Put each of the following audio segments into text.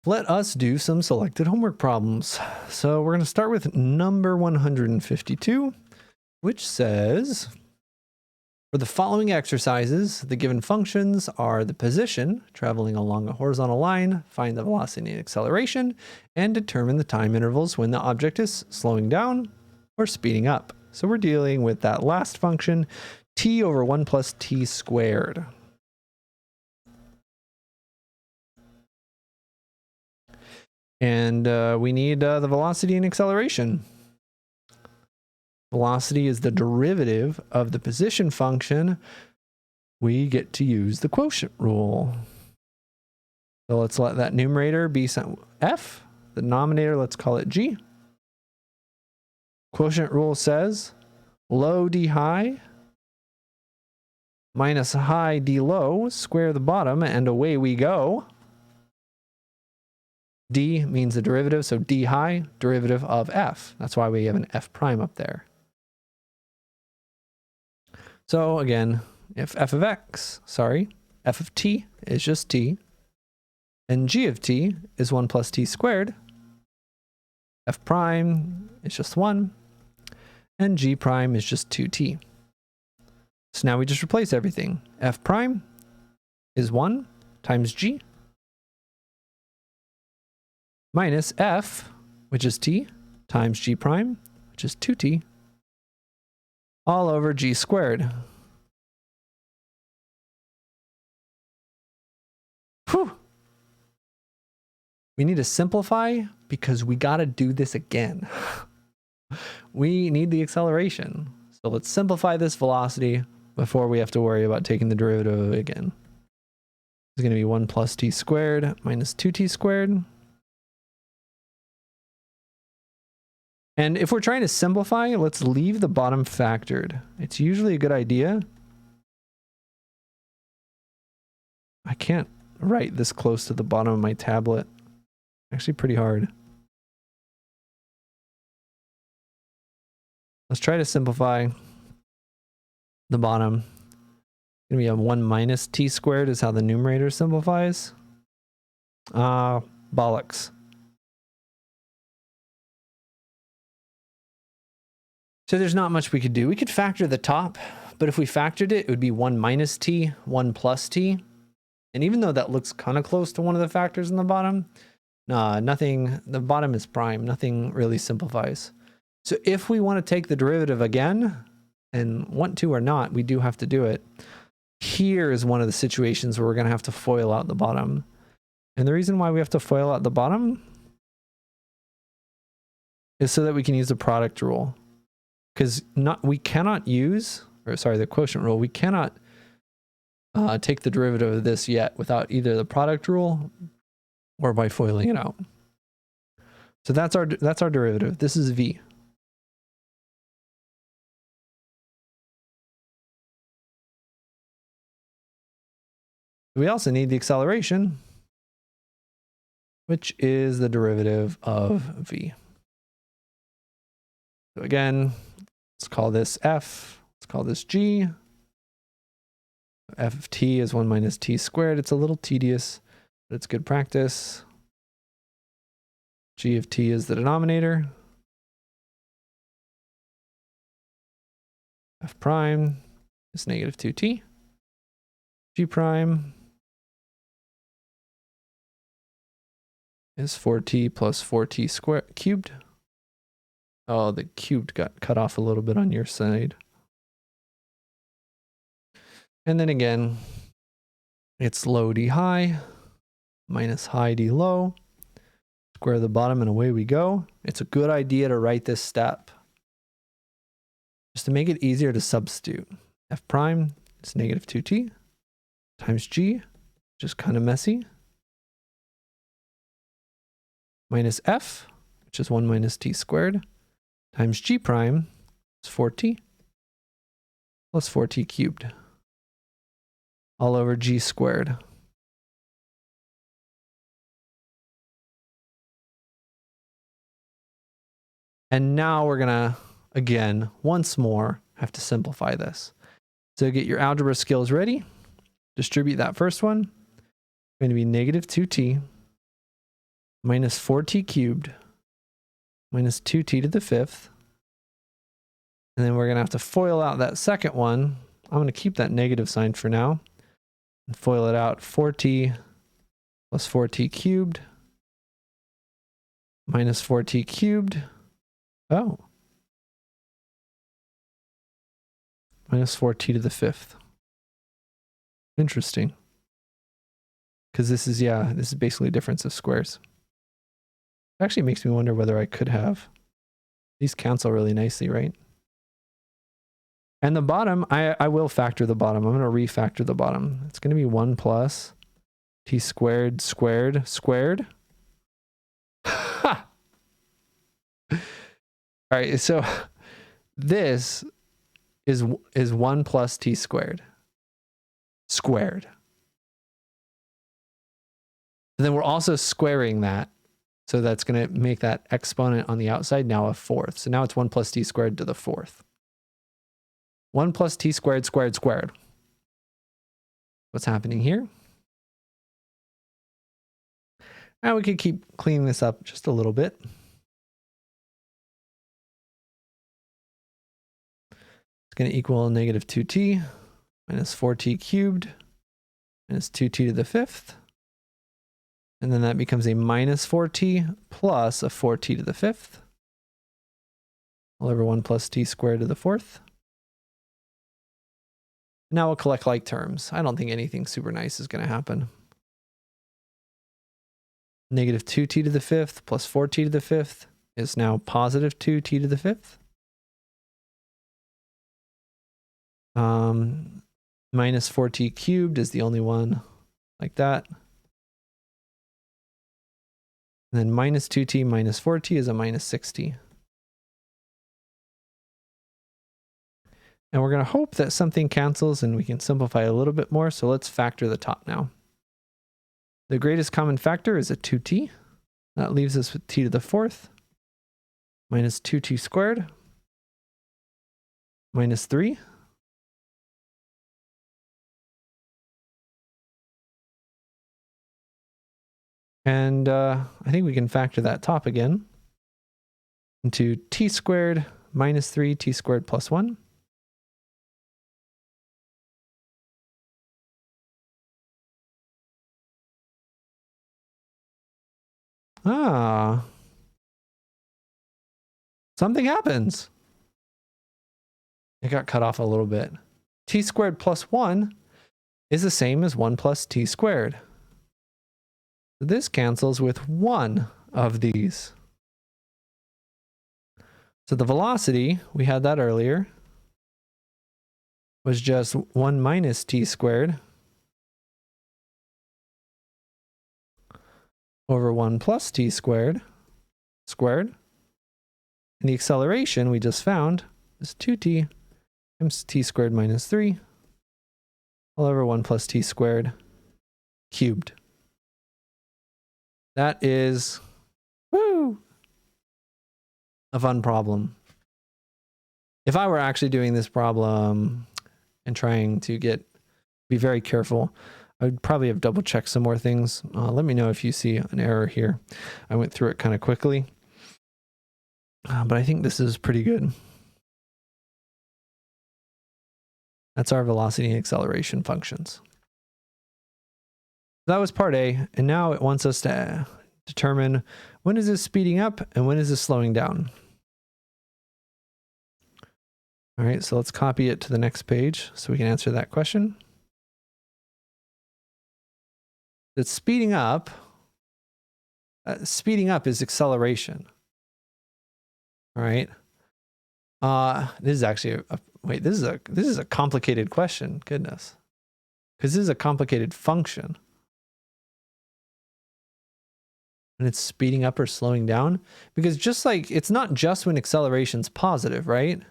Let us do some selected homework problems. So we're going to start with number 152, which says, for the following exercises, the given functions are the position, traveling along a horizontal line, find the velocity and acceleration, and determine the time intervals when the object is slowing down or speeding up. So we're dealing with that last function, t over 1 plus t squared. And we need the velocity and acceleration. Velocity is the derivative of the position function. We get to use the quotient rule. So let's let that numerator be f. The denominator, let's call it g. Quotient rule says low d high minus high d low, square the bottom, and away we go. D means the derivative, so d high, derivative of f. That's why we have an f prime up there. So again, if f of t is just t, and g of t is 1 plus t squared, f prime is just 1, and g prime is just 2t. So now we just replace everything. F prime is 1 times g, minus f, which is t, times g prime, which is 2t, all over g squared. Whew. We need to simplify because we got to do this again. We need the acceleration. So let's simplify this velocity before we have to worry about taking the derivative again. It's going to be 1 plus t squared minus 2t squared. And if we're trying to simplify, let's leave the bottom factored. It's usually a good idea. I can't write this close to the bottom of my tablet. Actually pretty hard. Let's try to simplify the bottom. It's going to be a 1 minus t squared is how the numerator simplifies. Bollocks. So there's not much we could do. We could factor the top, but if we factored it, it would be 1 minus t, 1 plus t. And even though that looks kind of close to one of the factors in the bottom, nothing, the bottom is prime, nothing really simplifies. So if we want to take the derivative again, and want to or not, we do have to do it. Here is one of the situations where we're going to have to FOIL out the bottom. And the reason why we have to FOIL out the bottom is so that we can use the product rule. Because we cannot use, or sorry, the quotient rule, we cannot take the derivative of this yet without either the product rule or by FOILing it out. So that's our derivative. This is v. We also need the acceleration, which is the derivative of v. So again, let's call this f, let's call this g. F of t is 1 minus t squared. It's a little tedious, but it's good practice. G of t is the denominator. F prime is negative 2t. G prime is 4t plus 4t squared cubed. Oh, the cubed got cut off a little bit on your side. And then again, it's low d high minus high d low. Square the bottom and away we go. It's a good idea to write this step just to make it easier to substitute. F prime is negative 2t times g, just kind of messy, minus f, which is 1 minus t squared, times g prime is 4t plus 4t cubed, all over g squared. And now we're gonna, again, once more, have to simplify this. So get your algebra skills ready. Distribute that first one. It's going to be negative 2t minus 4t cubed minus 2t to the fifth. And then we're going to have to FOIL out that second one. I'm going to keep that negative sign for now. And FOIL it out 4t plus 4t cubed minus 4t cubed. Oh. Minus 4t to the fifth. Interesting. Because this is, yeah, this is basically a difference of squares. It actually makes me wonder whether I could have. These cancel really nicely, right? And the bottom, I will factor the bottom. I'm going to refactor the bottom. It's going to be 1 plus t squared squared squared. Ha! All right, so this is 1 plus t squared squared. And then we're also squaring that. So that's going to make that exponent on the outside now a fourth. So now it's 1 plus t squared to the fourth. 1 plus t squared squared squared. What's happening here? Now we could keep cleaning this up just a little bit. It's going to equal negative 2t minus 4t cubed minus 2t to the fifth. And then that becomes a minus 4t plus a 4t to the fifth. All over 1 plus t squared to the fourth. Now we'll collect like terms. I don't think anything super nice is going to happen. Negative 2t to the fifth plus 4t to the fifth is now positive 2t to the fifth. Minus 4t cubed is the only one like that. And then minus 2t minus 4t is a minus 6t. And we're going to hope that something cancels and we can simplify a little bit more. So let's factor the top now. The greatest common factor is a 2t. That leaves us with t to the fourth minus 2t squared minus 3. And I think we can factor that top again into t squared minus 3, t squared plus 1. Ah. Something happens. It got cut off a little bit. T squared plus 1 is the same as 1 plus t squared. This cancels with one of these. So the velocity, we had that earlier, was just 1 minus t squared over 1 plus t squared squared. And the acceleration we just found is 2t times t squared minus 3 all over 1 plus t squared cubed. That is, woo, a fun problem. If I were actually doing this problem and trying to be very careful, I would probably have double checked some more things. Let me know if you see an error here. I went through it kind of quickly, but I think this is pretty good. That's our velocity and acceleration functions. That was part A, and now it wants us to determine when is this speeding up and when is this slowing down. All right, so let's copy it to the next page so we can answer that question. It's speeding up. Speeding up is acceleration. All right. This is actually wait. This is a complicated question. Goodness, because this is a complicated function. And it's speeding up or slowing down, because just like it's not just when acceleration's positive, right?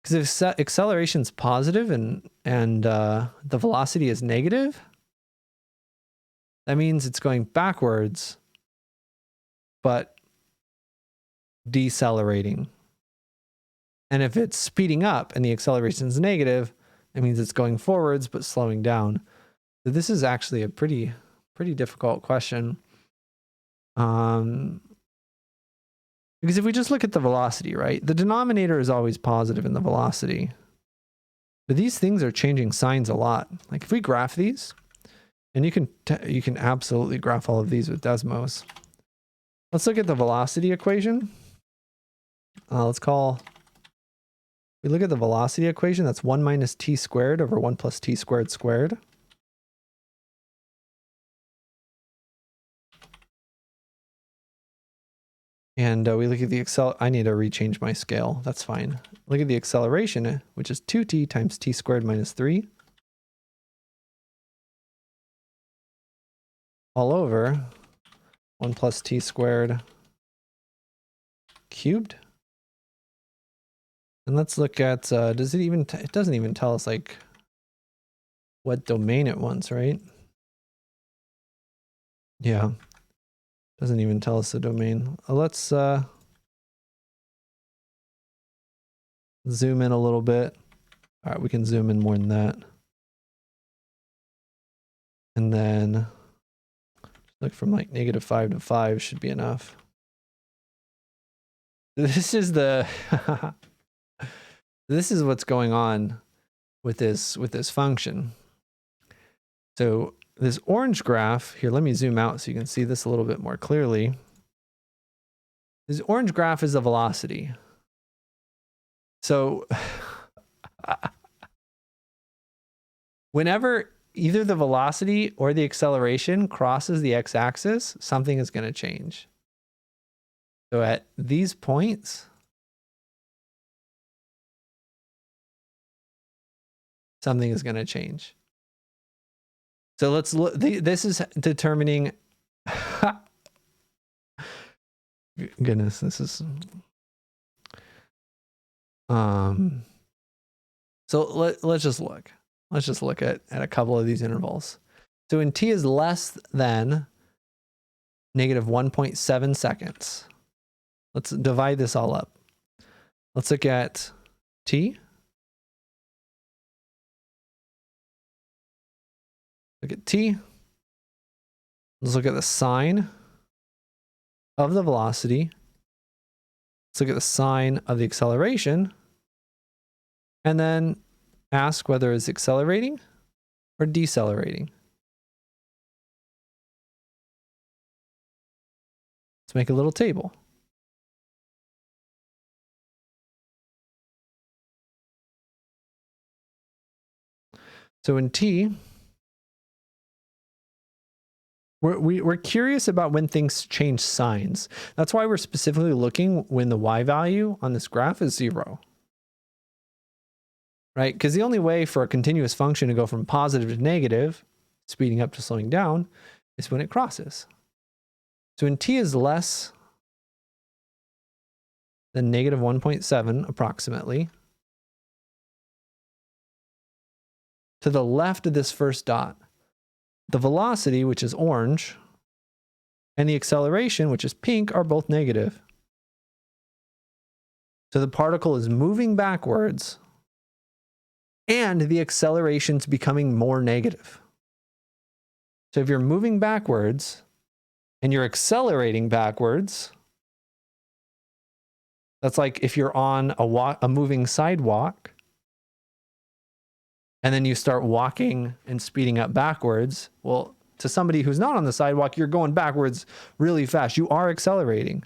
Because if acceleration's positive and the velocity is negative, that means it's going backwards, but decelerating. And if it's speeding up and the acceleration is negative, it means it's going forwards but slowing down. So this is actually a pretty difficult question. Because if we just look at the velocity, right? The denominator is always positive in the velocity. But these things are changing signs a lot. Like if we graph these, and you can absolutely graph all of these with Desmos. Let's look at the velocity equation. We look at the velocity equation, that's 1 minus t squared over 1 plus t squared squared. And we look at the I need to rechange my scale. That's fine. Look at the acceleration, which is 2t times t squared minus 3. All over 1 plus t squared cubed. And let's look at, it doesn't even tell us like what domain it wants, right? Yeah. Doesn't even tell us the domain. Let's zoom in a little bit. All right, we can zoom in more than that. And then look from like -5 to 5 should be enough. This is the this is what's going on with this function. So this orange graph here, let me zoom out so you can see this a little bit more clearly. This orange graph is the velocity. So whenever either the velocity or the acceleration crosses the x-axis, something is going to change. So at these points, something is going to change. So let's look, this is determining, goodness, this is, so let's just look. Let's just look at a couple of these intervals. So when t is less than -1.7 seconds, let's divide this all up. Let's look at t. Look at t. Let's look at the sign of the velocity. Let's look at the sign of the acceleration. And then ask whether it's accelerating or decelerating. Let's make a little table. So in t, we're curious about when things change signs. That's why we're specifically looking when the y value on this graph is 0. Right? Because the only way for a continuous function to go from positive to negative, speeding up to slowing down, is when it crosses. So when t is less than -1.7 approximately, to the left of this first dot, the velocity, which is orange, and the acceleration, which is pink, are both negative. So the particle is moving backwards, and the acceleration's becoming more negative. So if you're moving backwards and you're accelerating backwards, that's like if you're on a moving sidewalk and then you start walking and speeding up backwards. Well, to somebody who's not on the sidewalk, you're going backwards really fast. You are accelerating.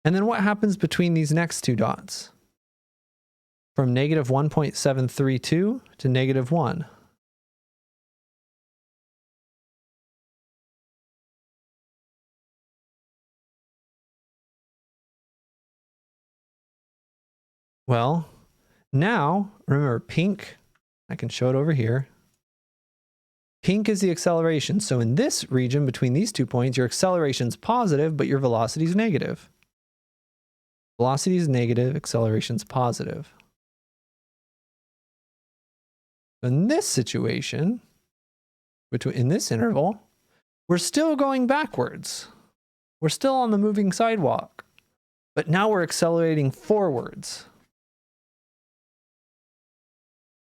And then what happens between these next two dots? From -1.732 to -1. Well, now, remember pink, I can show it over here. Pink is the acceleration. So in this region between these 2 points, your acceleration is positive, but your velocity is negative. Velocity is negative, acceleration is positive. In this situation, in this interval, we're still going backwards. We're still on the moving sidewalk, but now we're accelerating forwards.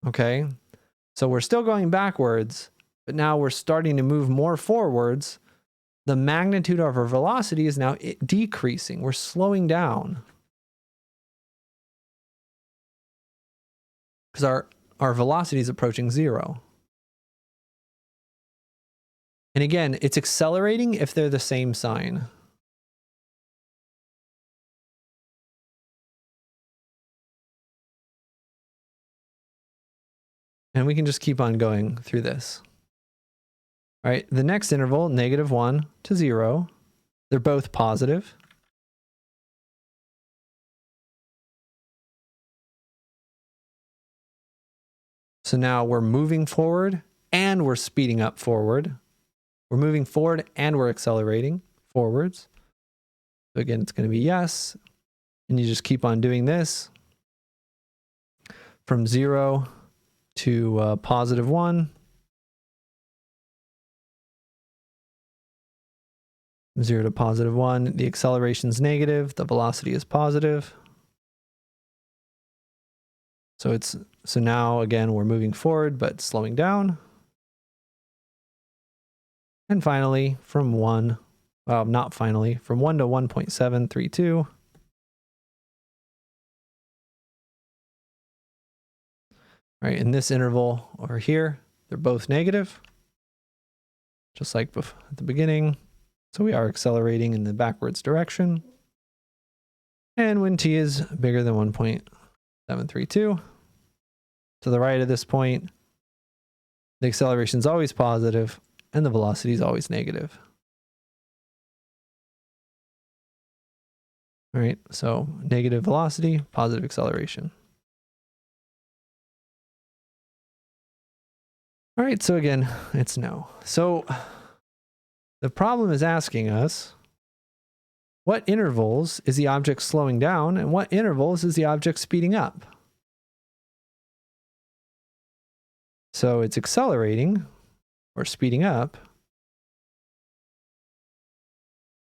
Okay, so we're still going backwards, but now we're starting to move more forwards. The magnitude of our velocity is now decreasing. We're slowing down. Because our velocity is approaching 0. And again, it's accelerating if they're the same sign. And we can just keep on going through this. All right, the next interval, -1 to 0. They're both positive. So now we're moving forward and we're speeding up forward. We're moving forward and we're accelerating forwards. So again, it's going to be yes. And you just keep on doing this from 0 to +1. 0 to +1. The acceleration is negative. The velocity is positive. So now again, we're moving forward, but slowing down. And finally, from 1, well, not finally, from 1 to 1.732. All right, in this interval over here, they're both negative, just like at the beginning. So we are accelerating in the backwards direction. And when t is bigger than 1.732, to the right of this point, the acceleration is always positive and the velocity is always negative. All right, so negative velocity, positive acceleration. All right, so again, it's no. So the problem is asking us, what intervals is the object slowing down and what intervals is the object speeding up? So it's accelerating or speeding up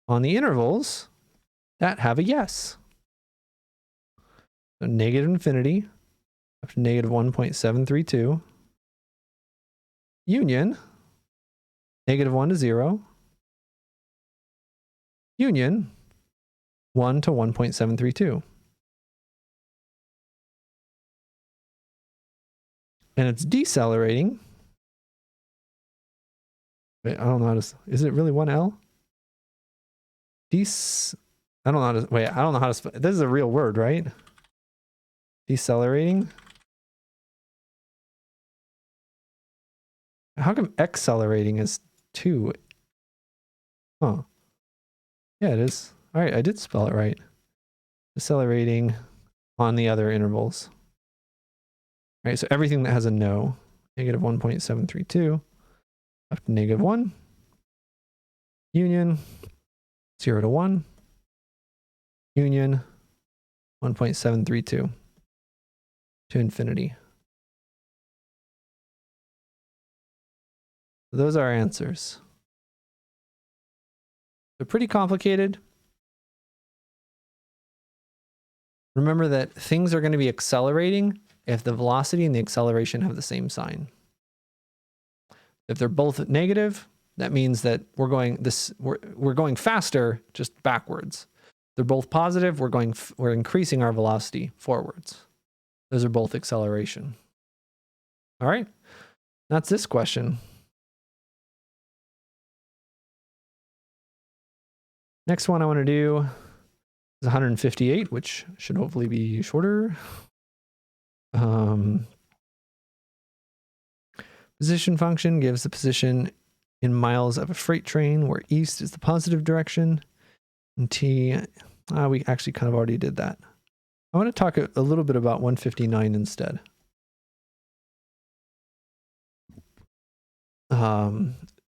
on the intervals that have a yes. So negative infinity up to -1.732. Union, -1 to 0. Union, 1 to 1.732. And it's decelerating. Wait, I don't know how to, is it really 1L? I don't know how to, wait, I don't know how to spell, this is a real word, right? Decelerating. How come accelerating is 2? Oh. Yeah, it is. All right, I did spell it right. Decelerating on the other intervals. All right, so everything that has a no, -1.732 up to -1. Union, 0 to 1. Union, 1.732 to infinity. So those are our answers. They're pretty complicated. Remember that things are going to be accelerating if the velocity and the acceleration have the same sign. If they're both negative, that means that we're going faster, just backwards. They're both positive, we're increasing our velocity forwards. Those are both acceleration. All right, that's this question. Next one I want to do is 158, which should hopefully be shorter. Position function gives the position in miles of a freight train where east is the positive direction and t, we actually kind of already did that. I want to talk a little bit about 159 instead.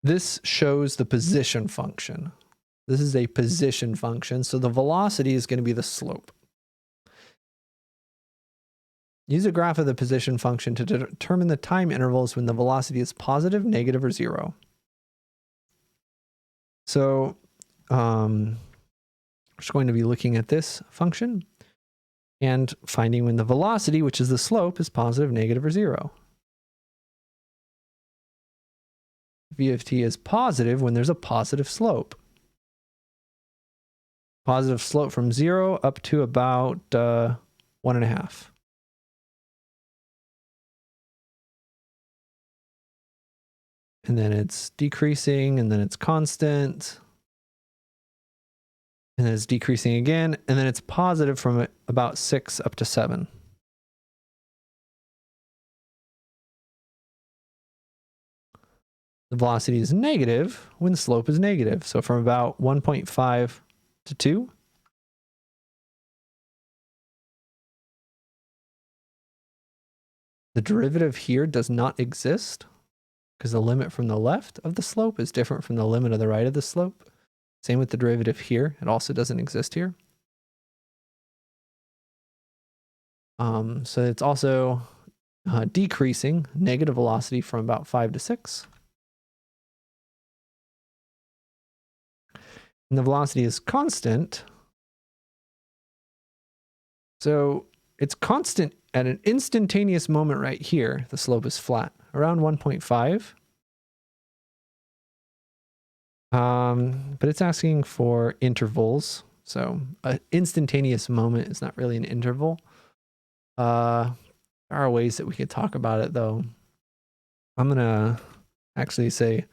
This shows the position function. This is a position function, so the velocity is going to be the slope. Use a graph of the position function to determine the time intervals when the velocity is positive, negative, or 0. So we're just going to be looking at this function and finding when the velocity, which is the slope, is positive, negative, or 0. v of t is positive when there's a positive slope. Positive slope from 0 up to about 1.5. And then it's decreasing, and then it's constant. And then it's decreasing again, and then it's positive from about 6 up to 7. The velocity is negative when the slope is negative. So from about 1.5 to 2. The derivative here does not exist because the limit from the left of the slope is different from the limit of the right of the slope. Same with the derivative here. It also doesn't exist here. So it's also decreasing, negative velocity from about 5 to 6. And the velocity is constant. So it's constant at an instantaneous moment right here. The slope is flat, around 1.5. But it's asking for intervals. So an instantaneous moment is not really an interval. There are ways that we could talk about it, though. I'm going to actually say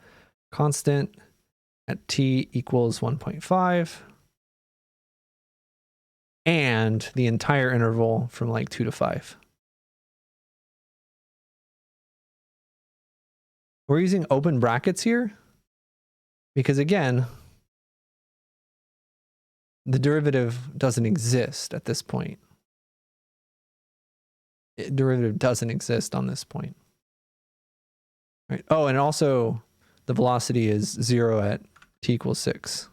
constant at t equals 1.5. And the entire interval from like 2 to 5. We're using open brackets here because, again, the derivative doesn't exist at this point. Derivative doesn't exist on this point. Right. Oh, and also the velocity is 0 at t equals 6.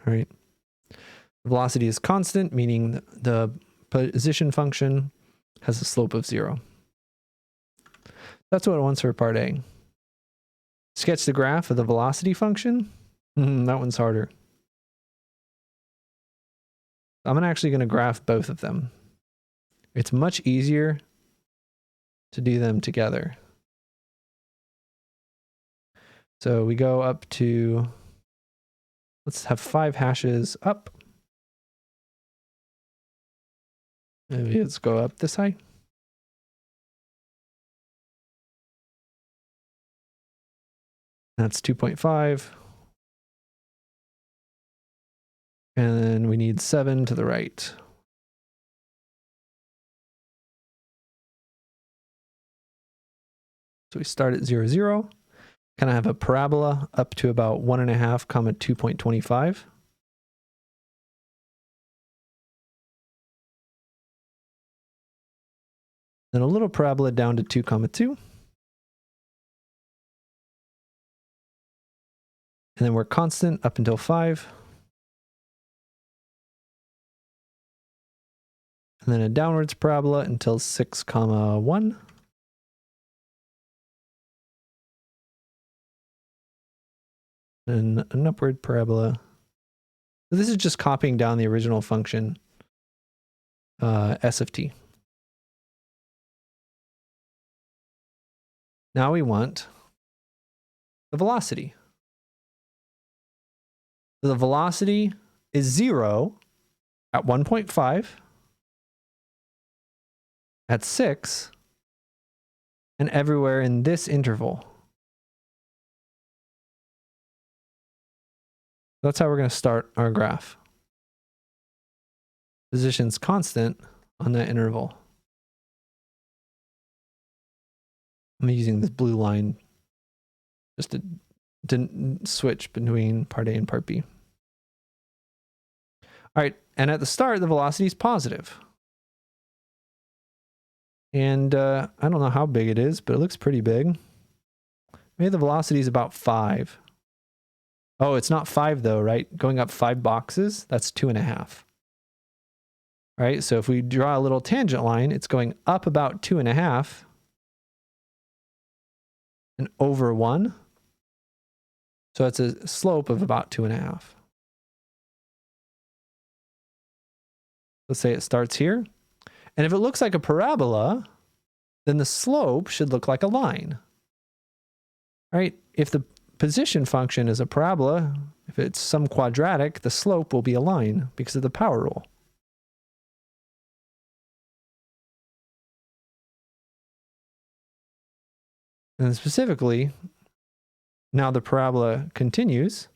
All right. Velocity is constant, meaning the position function has a slope of 0. That's what it wants for part A. Sketch the graph of the velocity function. That one's harder. I'm actually going to graph both of them. It's much easier to do them together. So we go up to, let's have 5 hashes up. Maybe let's go up this high. That's 2.5. And then we need 7 to the right. So we start at 0, 0. Kind of have a parabola up to about 1.5, 2.25. Then a little parabola down to 2, 2. And then we're constant up until 5. And then a downwards parabola until 6, 1. And an upward parabola. So this is just copying down the original function, s of t. Now we want the velocity. The velocity is 0 at 1.5, at 6, and everywhere in this interval. That's how we're going to start our graph. Position's constant on that interval. I'm using this blue line just to switch between part A and part B. All right, and at the start, the velocity is positive. And I don't know how big it is, but it looks pretty big. Maybe the velocity is about 5. Oh, it's not 5 though, right? Going up 5 boxes, that's 2.5. Right, so if we draw a little tangent line, it's going up about 2.5 and over 1. So it's a slope of about 2.5. Let's say it starts here. And if it looks like a parabola, then the slope should look like a line, right? If the position function is a parabola, if it's some quadratic, the slope will be a line because of the power rule. And specifically, now the parabola continues,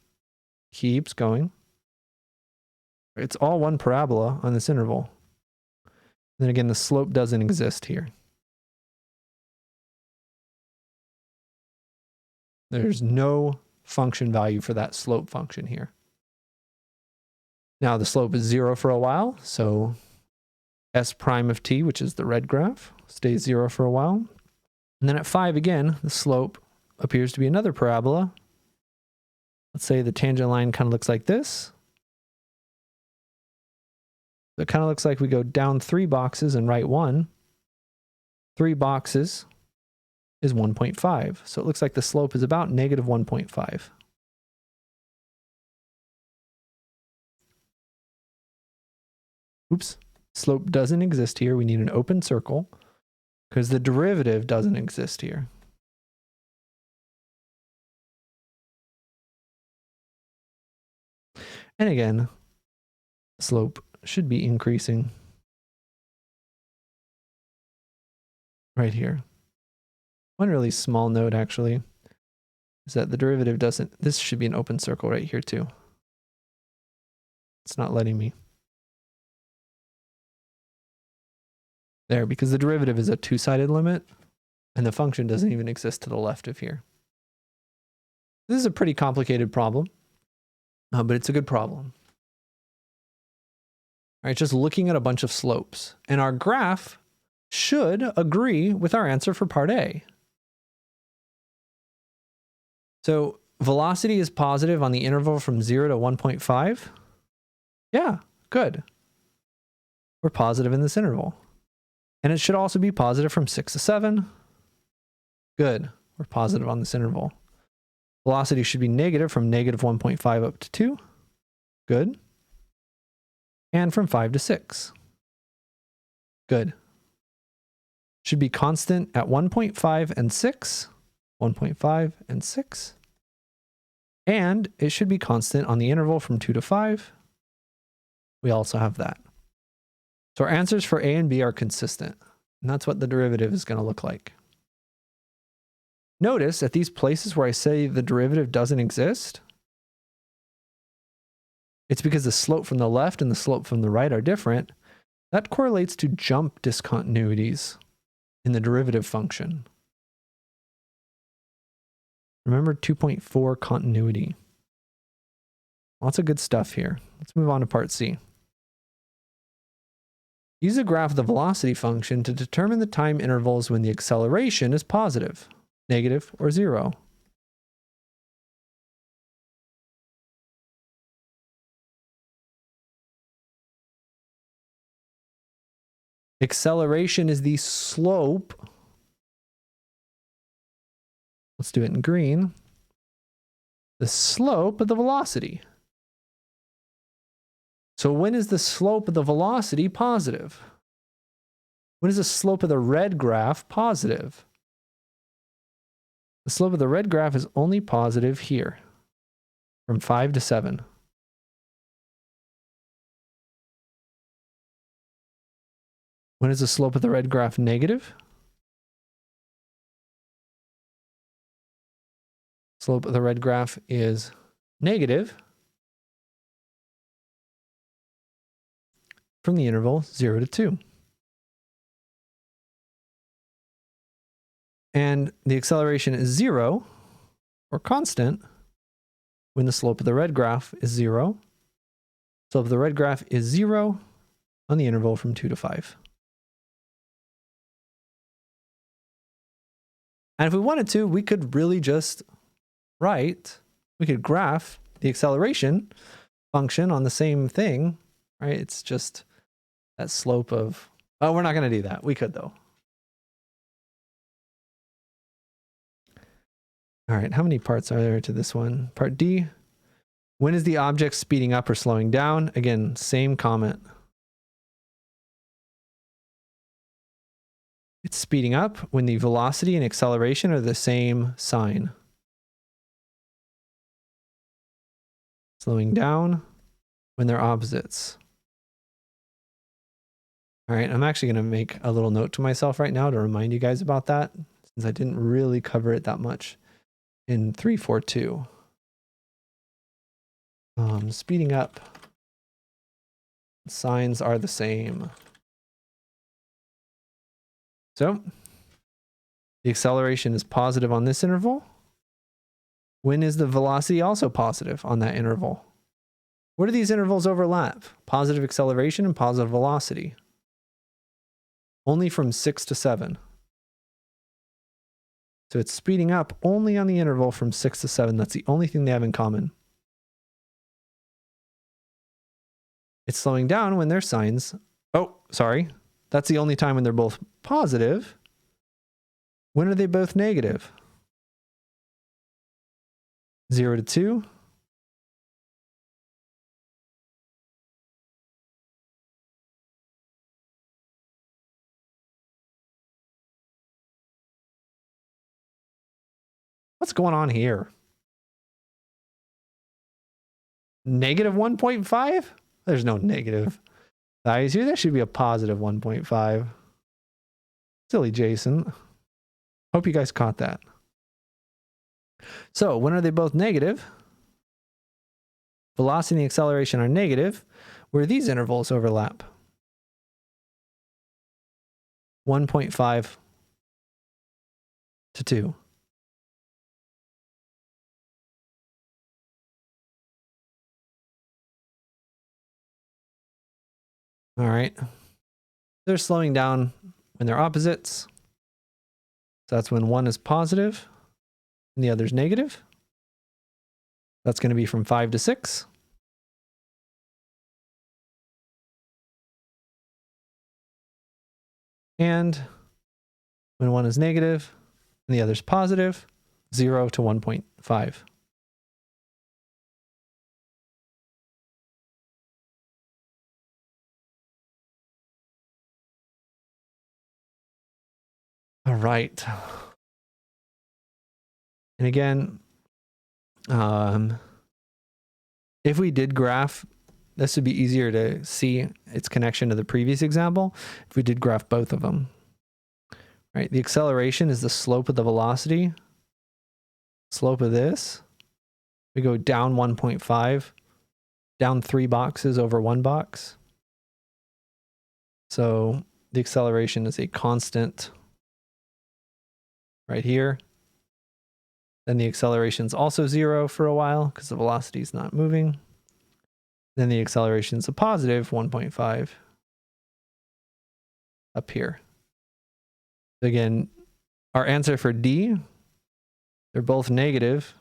keeps going. It's all one parabola on this interval. Then again, the slope doesn't exist here. There's no function value for that slope function here. Now the slope is 0 for a while, so s prime of t, which is the red graph, stays 0 for a while. And then at 5 again, the slope appears to be another parabola. Let's say the tangent line kind of looks like this. It kind of looks like we go down 3 boxes and right 1. 3 boxes is 1.5. So it looks like the slope is about negative 1.5. Oops, slope doesn't exist here. We need an open circle because the derivative doesn't exist here. And again, slope should be increasing right here. One really small note actually is that the derivative doesn't, this should be an open circle right here too. It's not letting me. There, because the derivative is a two-sided limit and the function doesn't even exist to the left of here. This is a pretty complicated problem, but it's a good problem. All right, just looking at a bunch of slopes, and our graph should agree with our answer for part A. So velocity is positive on the interval from 0 to 1.5. Yeah, good. We're positive in this interval. And it should also be positive from 6 to 7. Good. We're positive on this interval. Velocity should be negative from negative 1.5 up to 2. Good. And from 5 to 6. Good. Should be constant at 1.5 and 6. 1.5 and 6. And it should be constant on the interval from 2 to 5. We also have that. So our answers for A and B are consistent. And that's what the derivative is going to look like. Notice at these places where I say the derivative doesn't exist, it's because the slope from the left and the slope from the right are different. That correlates to jump discontinuities in the derivative function. Remember 2.4 continuity. Lots of good stuff here. Let's move on to part C. Use a graph of the velocity function to determine the time intervals when the acceleration is positive, negative, or 0. Acceleration is the slope. Let's do it in green. The slope of the velocity. So when is the slope of the velocity positive? When is the slope of the red graph positive? The slope of the red graph is only positive here, from 5 to 7. When is the slope of the red graph negative? Slope of the red graph is negative from the interval 0 to 2. And the acceleration is 0 or constant when the slope of the red graph is 0. Slope of the red graph is 0 on the interval from 2 to 5. And if we wanted to, we could really just we could graph the acceleration function on the same thing, right? It's just that slope of, oh, we're not going to do that. We could though. All right, how many parts are there to this one? Part D, when is the object speeding up or slowing down? Again, same comment. It's speeding up when the velocity and acceleration are the same sign. Slowing down when they're opposites. All right, I'm actually going to make a little note to myself right now to remind you guys about that, since I didn't really cover it that much in 342. Speeding up, signs are the same. So the acceleration is positive on this interval. When is the velocity also positive on that interval? Where do these intervals overlap? Positive acceleration and positive velocity. Only from 6 to 7. So it's speeding up only on the interval from 6 to 7. That's the only thing they have in common. It's slowing down when their signs... Oh, sorry. That's the only time when they're both positive. When are they both negative? 0 to 2. What's going on here? Negative 1.5? There's no negative values here. There should be a positive 1.5. Silly Jason. Hope you guys caught that. So when are they both negative? Velocity and acceleration are negative. Where these intervals overlap? 1.5 to 2. All right. They're slowing down when they're opposites. So that's when one is positive and the other's negative. That's going to be from 5 to 6. And when one is negative and the other's positive, 0 to 1.5. All right. And again, if we did graph, this would be easier to see its connection to the previous example if we did graph both of them. Right? The acceleration is the slope of the velocity. Slope of this. We go down 1.5, down 3 boxes over 1 box. So the acceleration is a constant right here. Then the acceleration is also 0 for a while because the velocity is not moving. Then the acceleration is a positive 1.5 up here. Again, our answer for D, they're both negative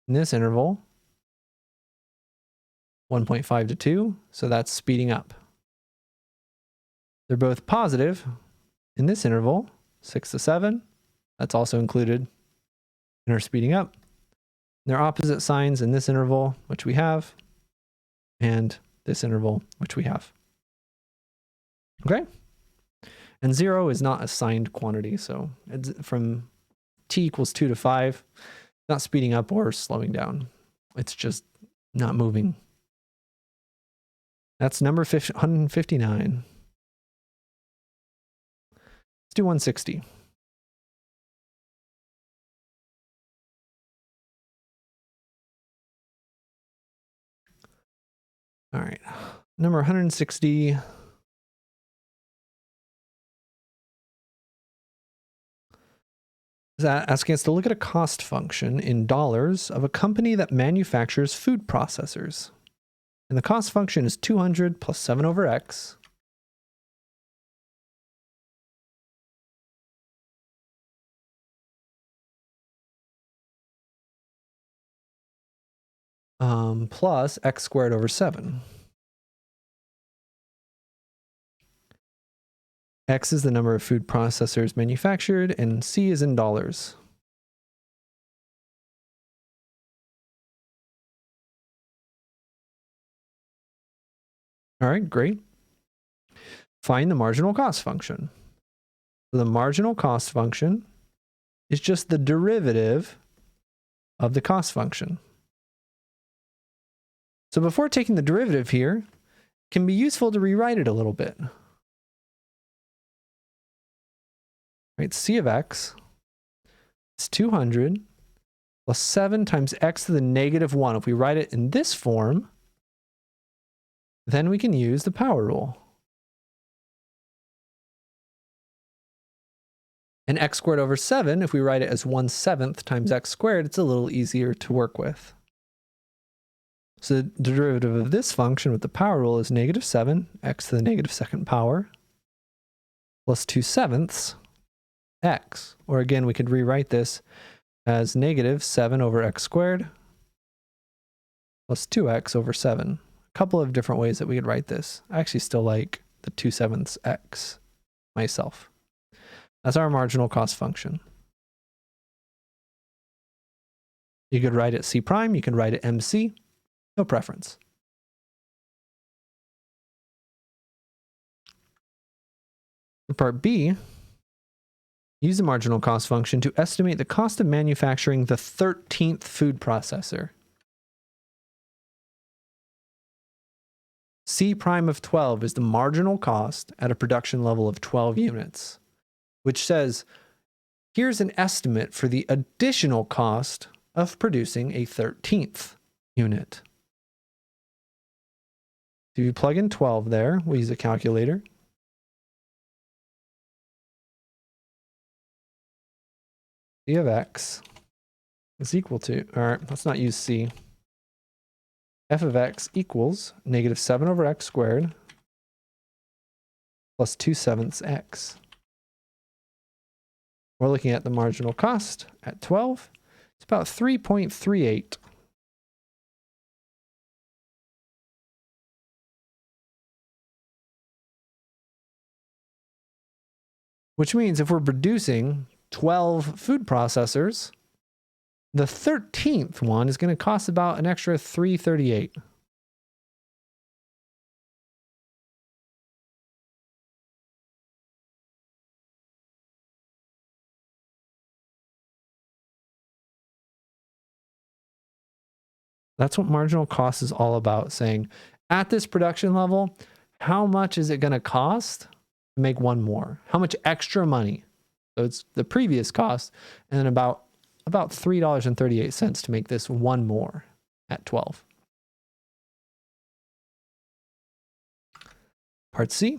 in this interval, 1.5 to 2, so that's speeding up. They're both positive in this interval, 6 to 7, that's also included in our speeding up. They're opposite signs in this interval, which we have, and this interval, which we have. Okay? And 0 is not a signed quantity, so it's from t equals 2 to 5, not speeding up or slowing down. It's just not moving. That's number 159. Let's do 160. All right, number 160. Is asking us to look at a cost function in dollars of a company that manufactures food processors. And the cost function is 200 plus 7 over x. Plus x squared over 7. X is the number of food processors manufactured, and C is in dollars. All right, great. Find the marginal cost function. So the marginal cost function is just the derivative of the cost function. So before taking the derivative here, it can be useful to rewrite it a little bit. Right, c of x is 200 plus 7 times x to the negative 1. If we write it in this form, then we can use the power rule. And x squared over 7, if we write it as 1/7 times x squared, it's a little easier to work with. So the derivative of this function with the power rule is negative 7, x to the negative second power, plus 2/7 x. Or again, we could rewrite this as negative 7 over x squared, plus 2x over 7. A couple of different ways that we could write this. I actually still like the 2/7 x myself. That's our marginal cost function. You could write it c prime, you can write it mc, no preference. For part B, use the marginal cost function to estimate the cost of manufacturing the 13th food processor. C prime of 12 is the marginal cost at a production level of 12 units, which says, here's an estimate for the additional cost of producing a 13th unit. So if you plug in 12 there, we'll use a calculator. C of x is equal to, all right, let's not use c. F of x equals negative 7 over x squared plus 2/7 x. We're looking at the marginal cost at 12. It's about 3.38. Which means if we're producing 12 food processors, the 13th one is going to cost about an extra $3.38. That's what marginal cost is all about, saying at this production level, how much is it going to cost to make one more? How much extra money? So it's the previous cost, and then about $3.38 to make this one more at 12. Part C.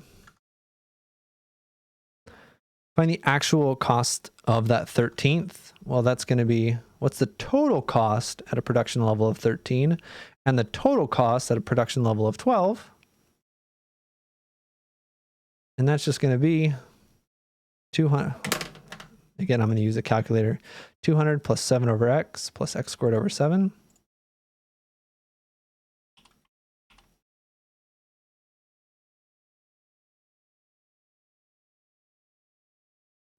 Find the actual cost of that 13th. Well, that's going to be, what's the total cost at a production level of 13 and the total cost at a production level of 12? And that's just going to be 200. Again, I'm going to use a calculator. 200 plus 7 over x plus x squared over 7.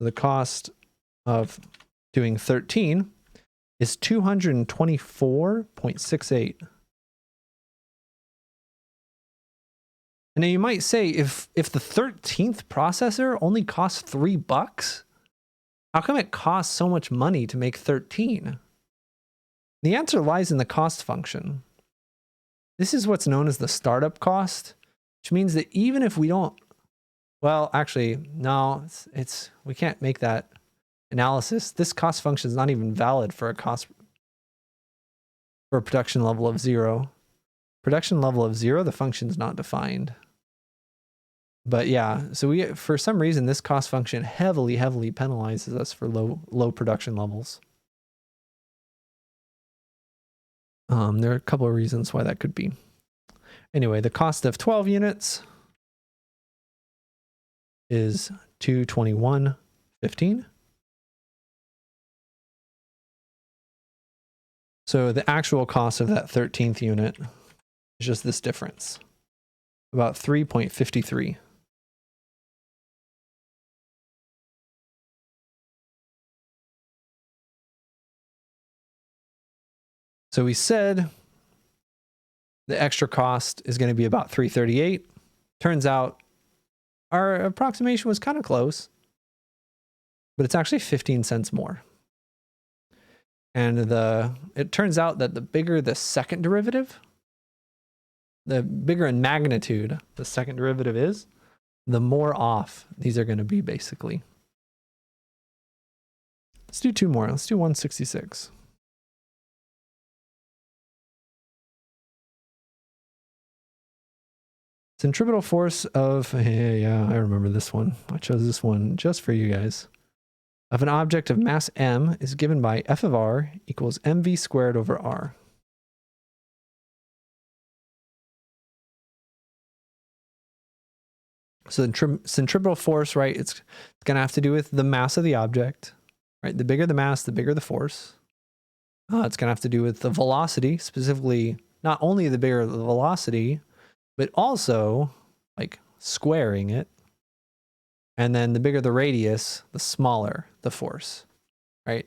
The cost of doing 13 is 224.68. And now you might say, if the 13th processor only costs $3, how come it costs so much money to make 13? The answer lies in the cost function. This is what's known as the startup cost, which means that even if we don't, well, actually, no, we can't make that analysis. This cost function is not even valid for a production level of 0. Production level of 0, the function is not defined. But yeah, so for some reason, this cost function heavily penalizes us for low production levels. There are a couple of reasons why that could be. Anyway, the cost of 12 units is $221.15. So the actual cost of that 13th unit is just this difference, about 3.53. So we said the extra cost is going to be about $3.38. Turns out our approximation was kind of close. but it's actually 15 cents more. And it turns out that the bigger the second derivative, the bigger in magnitude the second derivative is, the more off these are going to be, basically. Let's do two more. Let's do 166. Centripetal force of, yeah, I remember this one. I chose this one just for you guys. Of an object of mass m is given by F of r equals mv squared over r. So the centripetal force, right, it's going to have to do with the mass of the object, right? The bigger the mass, the bigger the force. It's going to have to do with the velocity, specifically, not only the bigger the velocity, but also like squaring it. And then the bigger the radius, the smaller the force, right?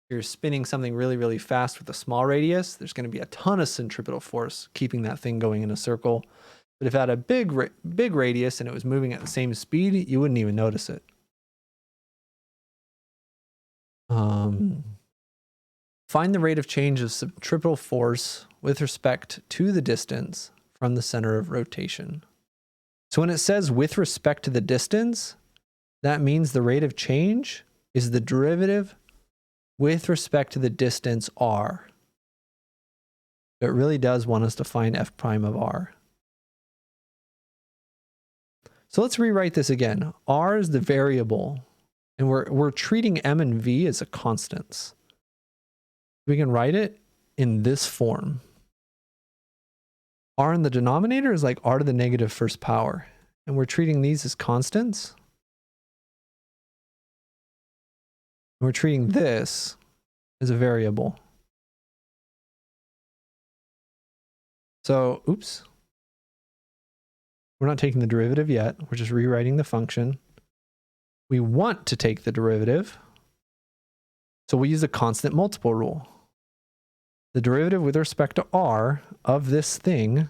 You're spinning something really, really fast with a small radius, there's going to be a ton of centripetal force keeping that thing going in a circle. But if it had a big radius and it was moving at the same speed, you wouldn't even notice it. Find the rate of change of centripetal force with respect to the distance from the center of rotation. So when it says with respect to the distance, that means the rate of change is the derivative with respect to the distance r. It really does want us to find f prime of r. So let's rewrite this again. R is the variable, and we're treating m and v as a constants. We can write it in this form. R in the denominator is like r to the negative first power, and we're treating these as constants. And we're treating this as a variable. So, oops. We're not taking the derivative yet. We're just rewriting the function. We want to take the derivative. So we use a constant multiple rule. The derivative with respect to r of this thing,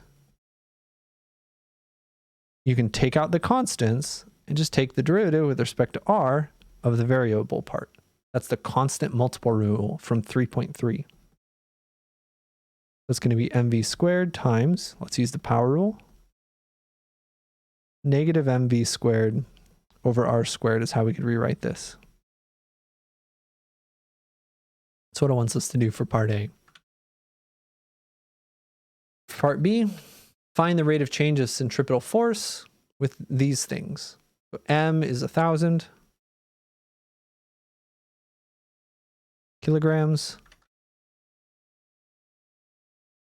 you can take out the constants and just take the derivative with respect to r of the variable part. That's the constant multiple rule from 3.3. That's going to be mv squared times, let's use the power rule, negative mv squared over r squared is how we could rewrite this. That's what it wants us to do for part A. For part B, find the rate of change of centripetal force with these things. So m is 1,000 kilograms.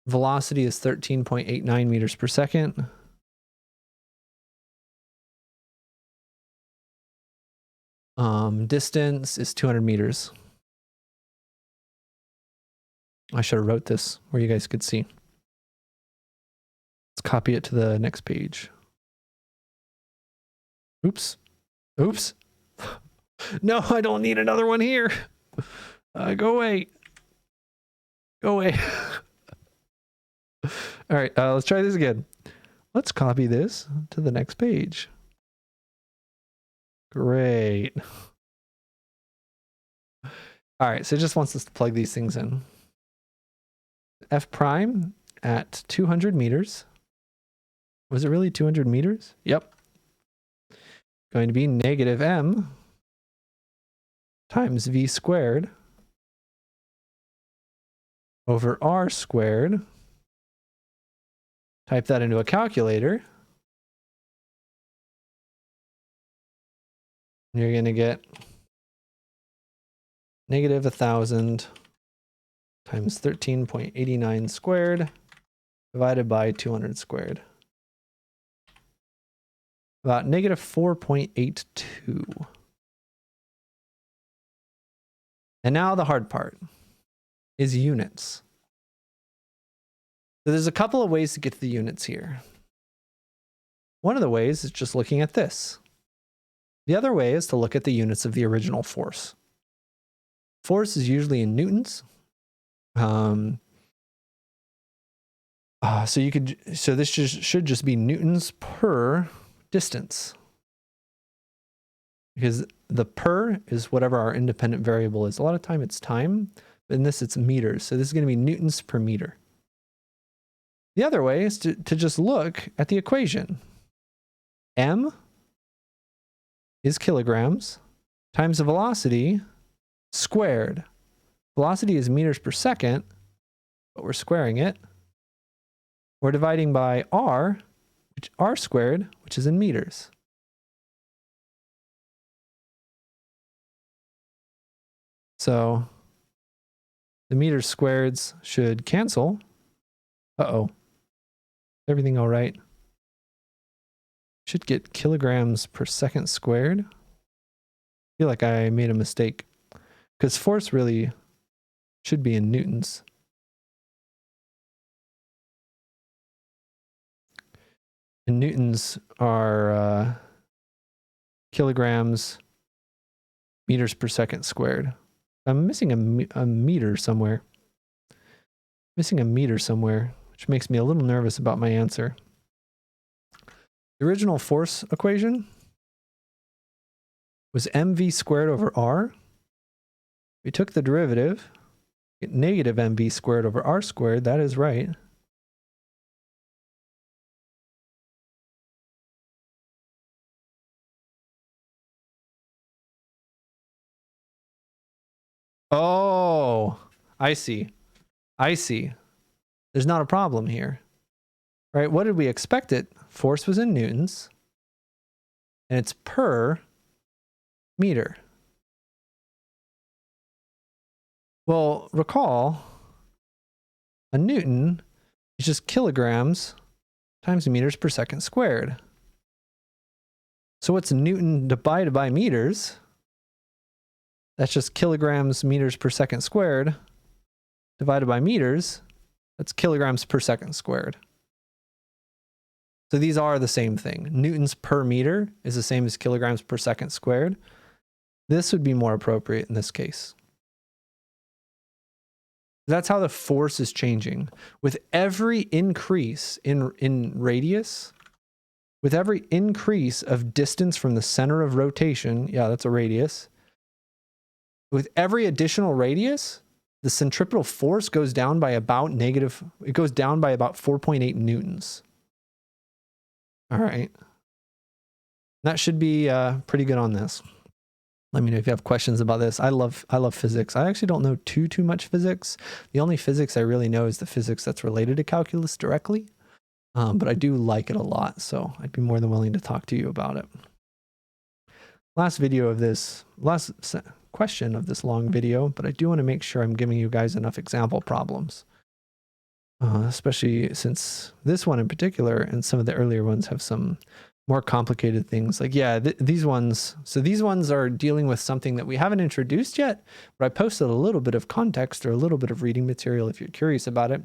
Velocity is 13.89 meters per second. Distance is 200 meters. I should have wrote this where you guys could see. Let's copy it to the next page. Oops. Oops. No, I don't need another one here. Go away. Go away. All right, let's try this again. Let's copy this to the next page. Great. All right, so it just wants us to plug these things in. F prime at 200 meters. Was it really 200 meters? Yep. Going to be negative m times v squared over r squared. Type that into a calculator. You're going to get negative 1,000 times 13.89 squared divided by 200 squared. About negative 4.82. And now the hard part is units. So there's a couple of ways to get to the units here. One of the ways is just looking at this. The other way is to look at the units of the original force. Force is usually in newtons. So this should just be newtons per distance. because the per is whatever our independent variable is. A lot of time it's time, but in this it's meters. So this is going to be newtons per meter. The other way is to just look at the equation. M is kilograms times the velocity squared. Velocity is meters per second, but we're squaring it. We're dividing by r, which r squared, which is in meters. So the meters squareds should cancel. Uh-oh. Everything all right? Should get kilograms per second squared. I feel like I made a mistake because force really should be in newtons. And newtons are kilograms meters per second squared. I'm missing a meter somewhere. Missing a meter somewhere, which makes me a little nervous about my answer. The original force equation was mv squared over r. We took the derivative, get negative mv squared over r squared. That is right. Oh, I see. I see. There's not a problem here. Right? What did we expect it? Force was in newtons, and it's per meter. Well, recall, a newton is just kilograms times meters per second squared. So what's newton divided by meters? That's just kilograms meters per second squared divided by meters. That's kilograms per second squared. So these are the same thing. Newtons per meter is the same as kilograms per second squared. This would be more appropriate in this case. That's how the force is changing. With every increase in radius, with every increase of distance from the center of rotation, yeah, that's a radius. With every additional radius, the centripetal force goes down by about it goes down by about 4.8 newtons. All right. That should be pretty good on this. Let me know if you have questions about this. I love physics. I actually don't know too much physics. The only physics I really know is the physics that's related to calculus directly. But I do like it a lot, so I'd be more than willing to talk to you about it. Last question of this long video, but I do want to make sure I'm giving you guys enough example problems. Especially since this one in particular and some of the earlier ones have some more complicated things. Like, yeah, these ones. So these ones are dealing with something that we haven't introduced yet, but I posted a little bit of context or a little bit of reading material if you're curious about it.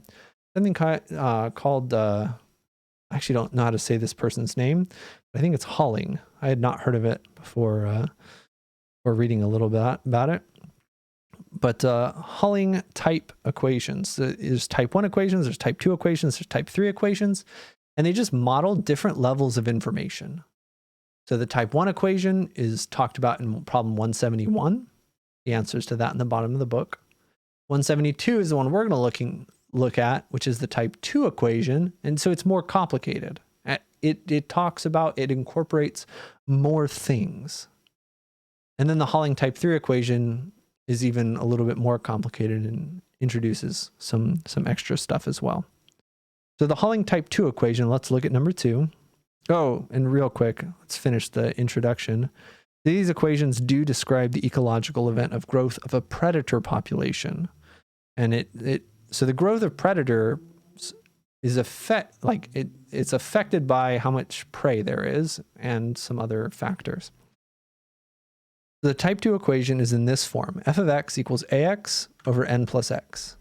Something called, I actually don't know how to say this person's name, but I think it's Halling. I had not heard of it before reading a little bit about it. But Halling type equations. There's type 1 equations, there's type 2 equations, there's type 3 equations, and they just model different levels of information. So the type 1 equation is talked about in problem 171. The answers to that in the bottom of the book. 172 is the one we're going to look at, which is the type 2 equation, and so it's more complicated. It talks about, it incorporates more things. And then the Halling type 3 equation is even a little bit more complicated and introduces some extra stuff as well. So the Halling type 2 equation, let's look at number 2. Oh, and real quick, let's finish the introduction. These equations do describe the ecological event of growth of a predator population. And so the growth of predator is it's affected by how much prey there is and some other factors. The type 2 equation is in this form. F of x equals ax over n plus x.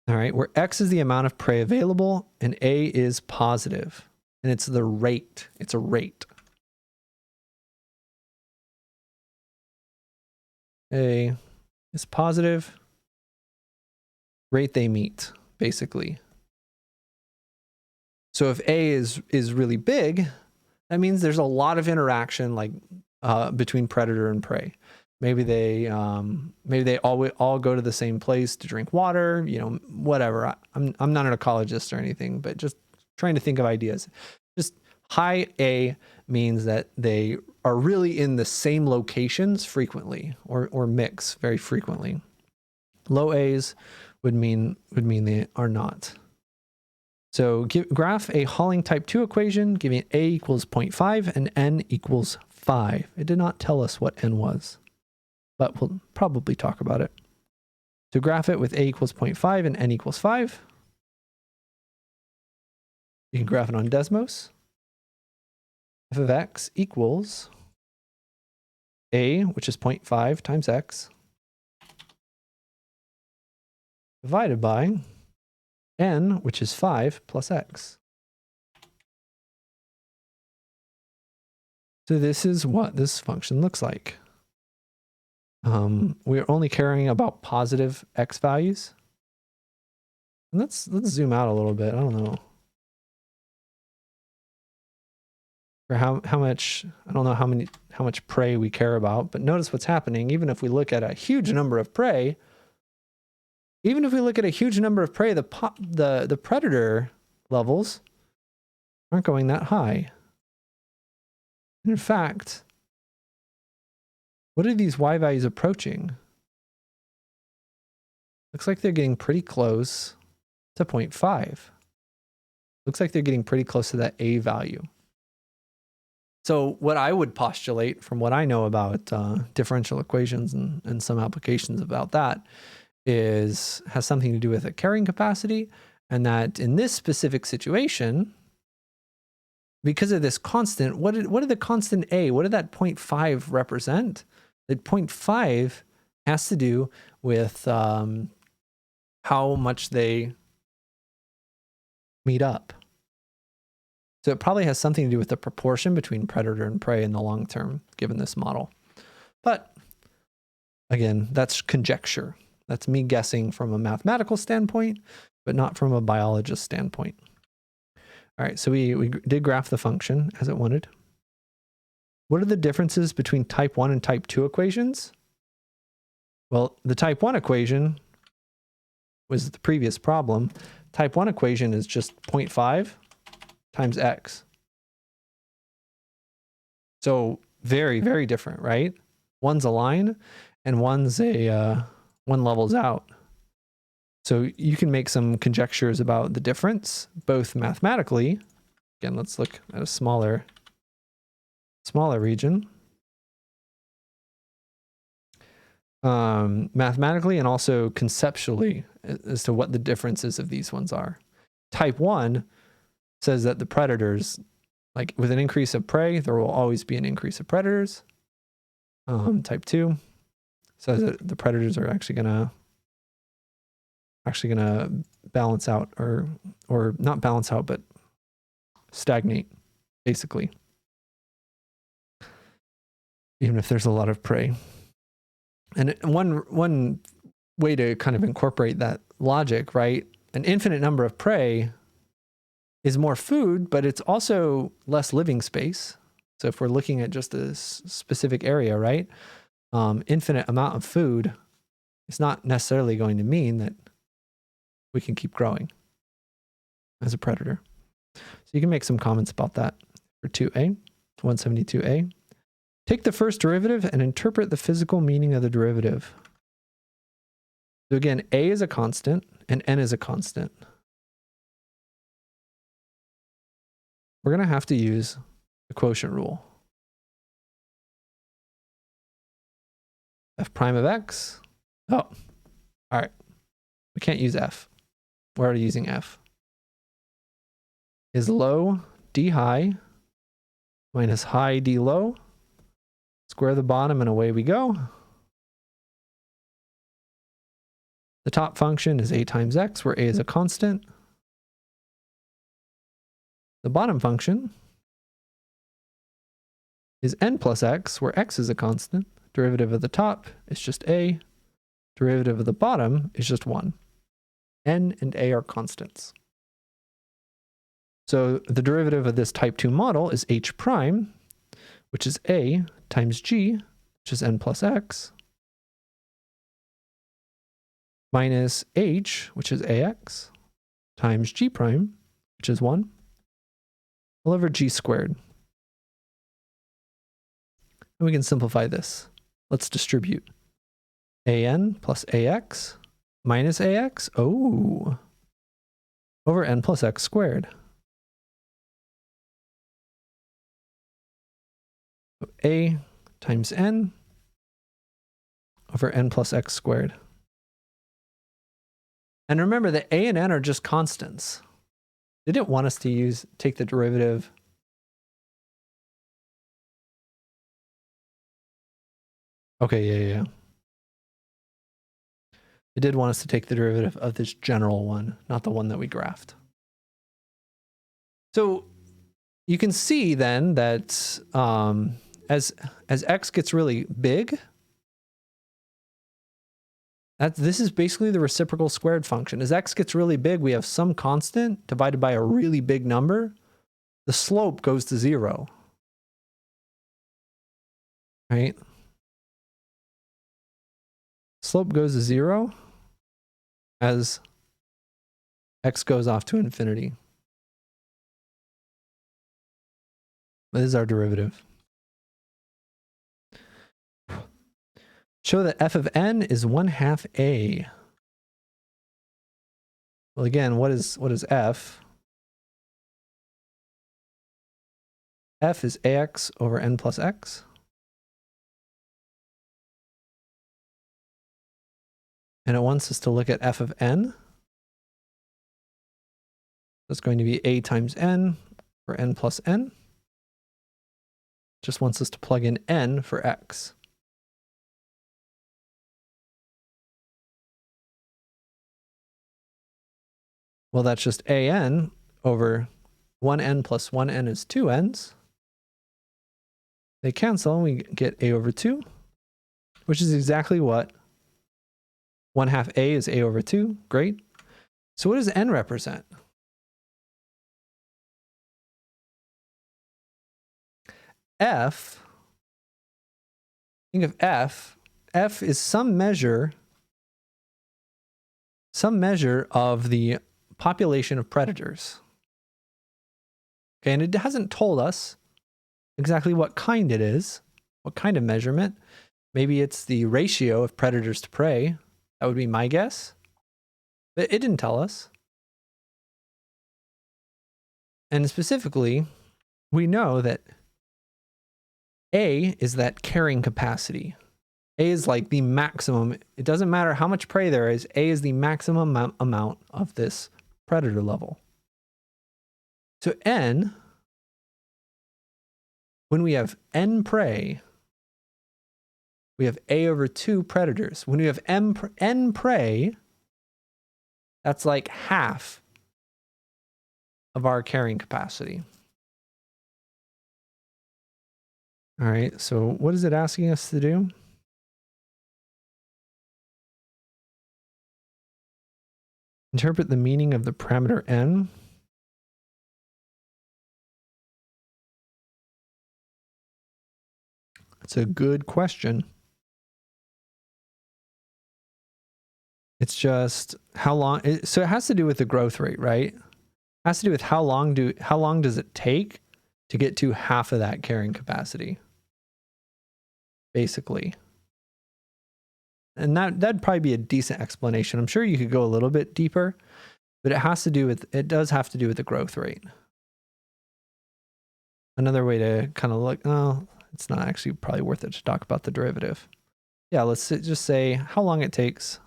All right, where x is the amount of prey available and a is positive. And it's the rate. It's a rate. A is positive. Rate they meet, basically. So if A is really big, that means there's a lot of interaction, like between predator and prey. Maybe they all go to the same place to drink water, you know, whatever. I'm not an ecologist or anything, but just trying to think of ideas. Just high A means that they are really in the same locations frequently, or mix very frequently. Low A's would mean they are not. So graph a Halling type 2 equation giving A equals 0.5 and N equals 5. It did not tell us what N was, but we'll probably talk about it. So graph it with A equals 0.5 and N equals 5. You can graph it on Desmos. F of X equals A, which is 0.5 times X, divided by N, which is 5 plus X. So this is what this function looks like. We're only caring about positive X values. And let's zoom out a little bit. I don't know. Or how much, I don't know how much prey we care about, but notice what's happening. Even if we look at a huge number of prey, the predator levels aren't going that high. In fact, what are these Y values approaching? Looks like they're getting pretty close to 0.5. Looks like they're getting pretty close to that A value. So what I would postulate from what I know about differential equations and some applications about that has something to do with a carrying capacity, and that in this specific situation, because of this constant, what did the constant A, what did that 0.5 represent? That 0.5 has to do with how much they meet up. So it probably has something to do with the proportion between predator and prey in the long term, given this model. But again, that's conjecture. That's me guessing from a mathematical standpoint, but not from a biologist standpoint. All right, so we did graph the function as it wanted. What are the differences between type 1 and type 2 equations? Well, the type 1 equation was the previous problem. Type 1 equation is just 0.5 times X. So very, very different, right? One's a line and one's one levels out. So you can make some conjectures about the difference, both mathematically. Again, let's look at a smaller region. Mathematically and also conceptually as to what the differences of these ones are. Type 1 says that the predators, like with an increase of prey, there will always be an increase of predators. Type 2 says that the predators are actually gonna balance out, or not balance out, but stagnate, basically, even if there's a lot of prey. And one way to kind of incorporate that logic, right? An infinite number of prey is more food, but it's also less living space. So if we're looking at just a specific area, right? Infinite amount of food is not necessarily going to mean that we can keep growing as a predator. So you can make some comments about that for 2A, 172A. Take the first derivative and interpret the physical meaning of the derivative. So again, A is a constant and N is a constant. We're going to have to use the quotient rule. F prime of X. Oh, all right. We can't use F. We're already using F. Is low D high minus high D low. Square the bottom and away we go. The top function is A times X, where A is a constant. The bottom function is N plus X, where X is a constant. Derivative of the top is just A. Derivative of the bottom is just 1. N and A are constants. So the derivative of this type 2 model is h prime, which is a times g, which is n plus x, minus h, which is ax, times g prime, which is 1, all over g squared. And we can simplify this. Let's distribute. an plus ax minus ax, over n plus x squared. So a times n over n plus x squared. And remember that a and n are just constants. They didn't want us to take the derivative. Okay, yeah. It did want us to take the derivative of this general one, not the one that we graphed. So you can see then that as x gets really big, this is basically the reciprocal squared function. As x gets really big, we have some constant divided by a really big number. The slope goes to 0. Right? Slope goes to 0 as x goes off to infinity. This is our derivative. Show that f of n is 1/2 a. Well, again, what is f? F is ax over n plus x. And it wants us to look at f of n. That's going to be a times n for n plus n. Just wants us to plug in n for x. Well, that's just an over 1n plus 1n is 2n's. They cancel and we get a over 2, which is exactly what 1/2 a is a over 2. Great. So what does n represent? F, think of f. F is some measure of the population of predators. Okay, and it hasn't told us exactly what kind it is, what kind of measurement. Maybe it's the ratio of predators to prey. That would be my guess. But it didn't tell us. And specifically, we know that A is that carrying capacity. A is like the maximum. It doesn't matter how much prey there is. A is the maximum amount of this predator level. So N, when we have N prey, we have A over 2 predators. When we have N prey, that's like half of our carrying capacity. All right, so what is it asking us to do? Interpret the meaning of the parameter n. It's a good question. It's just how long, so it has to do with the growth rate, right? It has to do with how long does it take to get to half of that carrying capacity, basically. And that'd probably be a decent explanation. I'm sure you could go a little bit deeper, but it does have to do with the growth rate. Another way to kind of look, oh, it's not actually probably worth it to talk about the derivative. Yeah, let's just say how long it takes.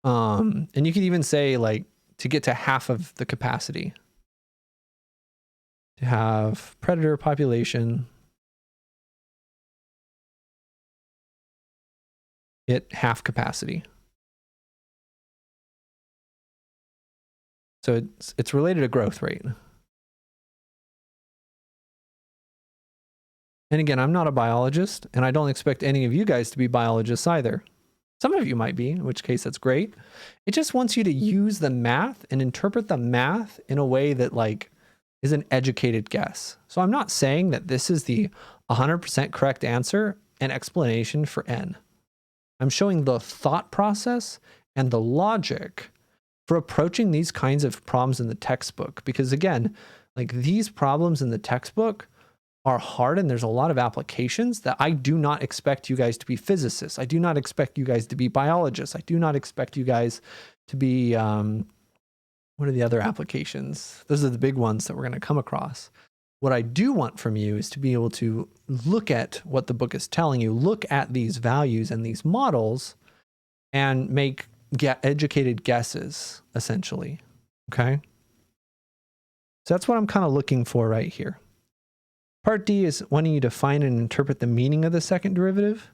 And you could even say like to get to half of the capacity. To have predator population at half capacity. So it's related to growth rate. And again, I'm not a biologist, and I don't expect any of you guys to be biologists either. Some of you might be, in which case that's great. It just wants you to use the math and interpret the math in a way that like is an educated guess. So I'm not saying that this is the 100% correct answer and explanation for n. I'm showing the thought process and the logic for approaching these kinds of problems in the textbook. Because again, like these problems in the textbook are hard and there's a lot of applications that I do not expect you guys to be physicists. I do not expect you guys to be biologists. I do not expect you guys to be, what are the other applications? Those are the big ones that we're going to come across. What I do want from you is to be able to look at what the book is telling you, look at these values and these models and make educated guesses, essentially. Okay. So that's what I'm kind of looking for right here. Part D is wanting you to find and interpret the meaning of the second derivative.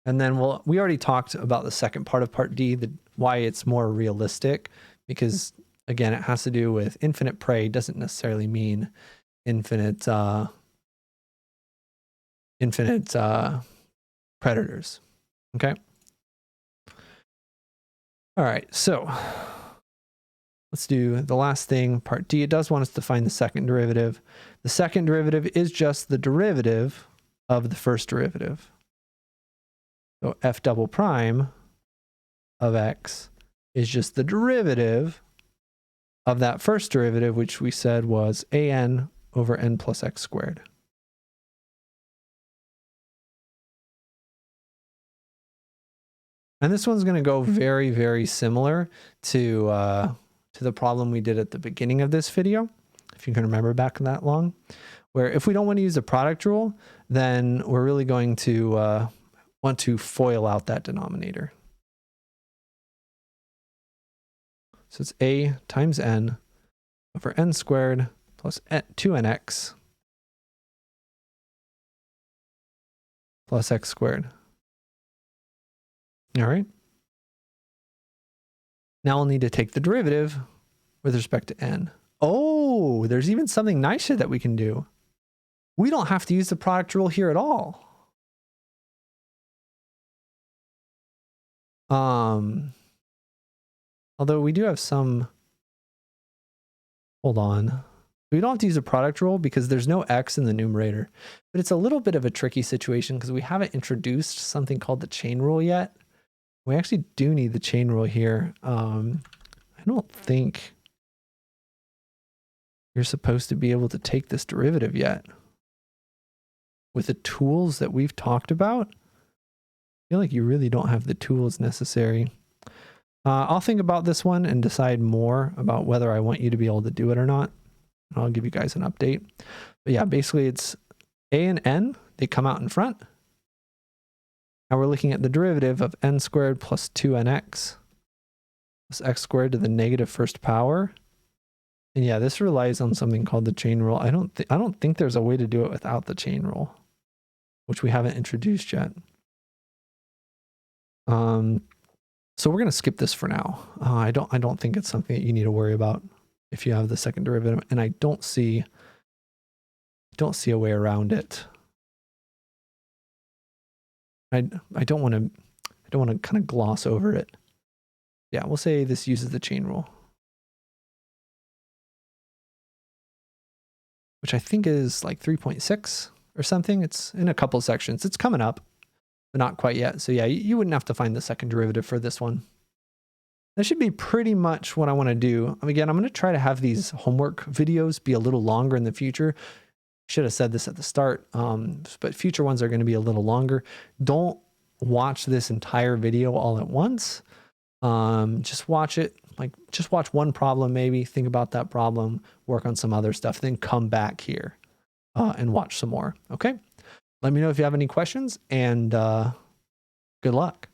And then we already talked about the second part of part D, why it's more realistic, because again, it has to do with infinite prey doesn't necessarily mean infinite predators. Okay. All right. So let's do the last thing, part D. It does want us to find the second derivative. The second derivative is just the derivative of the first derivative. So f double prime of x is just the derivative of that first derivative, which we said was an over n plus x squared. And this one's going to go very, very similar to the problem we did at the beginning of this video, if you can remember back that long, where if we don't want to use the product rule, then we're really going to want to FOIL out that denominator. So it's a times n over n squared plus 2nx plus x squared. All right. Now we'll need to take the derivative with respect to n. Oh, there's even something nicer that we can do. We don't have to use the product rule here at all. Although we do have some, hold on. We don't have to use a product rule because there's no x in the numerator, but it's a little bit of a tricky situation because we haven't introduced something called the chain rule yet. We actually do need the chain rule here. I don't think you're supposed to be able to take this derivative yet. With the tools that we've talked about, I feel like you really don't have the tools necessary. I'll think about this one and decide more about whether I want you to be able to do it or not. I'll give you guys an update. But yeah, basically it's a and n, they come out in front. Now we're looking at the derivative of n squared plus 2nx plus x squared to the negative first power. And yeah, this relies on something called the chain rule. I don't think there's a way to do it without the chain rule, which we haven't introduced yet. So we're going to skip this for now. I don't think it's something that you need to worry about if you have the second derivative, and I don't see a way around it. I don't want to kind of gloss over it. Yeah, we'll say this uses the chain rule, which I think is like 3.6 or something. It's in a couple sections. It's coming up, but not quite yet. So yeah, you wouldn't have to find the second derivative for this one. That should be pretty much what I want to do. Again, I'm going to try to have these homework videos be a little longer in the future. Should have said this at the start, but future ones are going to be a little longer. Don't watch this entire video all at once. Just watch it, just watch one problem maybe, think about that problem, work on some other stuff, then come back here and watch some more. Okay? Let me know if you have any questions, and good luck.